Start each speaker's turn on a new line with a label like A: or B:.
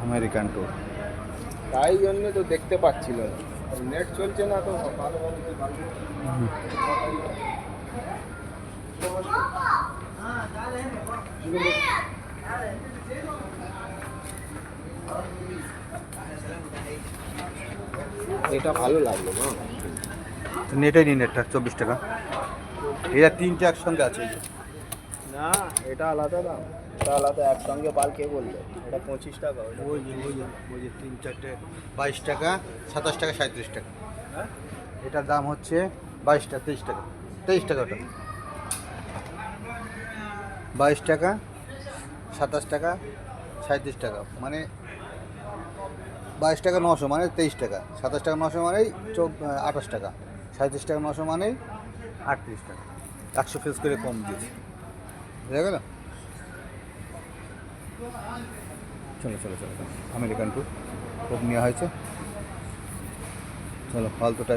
A: American tour.
B: তাই জন্য তো দেখতে পাচ্ছিল না, নেট চলছে না তো ভালোভাবে কি পারবো? এটা ভালো লাগলো না।
A: নেটেই নিন, নেটটা 24 টাকা। এটা 3টে একসঙ্গে আছে।
B: না, এটা আলাদা দাম, এটা আলাদা। একসঙ্গে পাল কে বললো? এটা 25 টাকা।
A: ওই যে 3-4টে 22 টাকা, 27 টাকা, 37 টাকা।
B: হ্যাঁ,
A: এটার দাম হচ্ছে 22 টাকা, 23 টাকা, 23 টাকা। ওটা 22 টাকা, 27 টাকা, 37 টাকা, মানে 22 টাকা 900 মানে 23 টাকা, 27 টাকা 900 মানে 28 টাকা, 37 টাকা 900 মানে 38 টাকা। 100 ফেস করে কম দিয়েছে, বুঝা গেল? চলো চলো চলো, আমেরিকান ট্যুর খুব নেওয়া হয়েছে। চলো ফালতুটা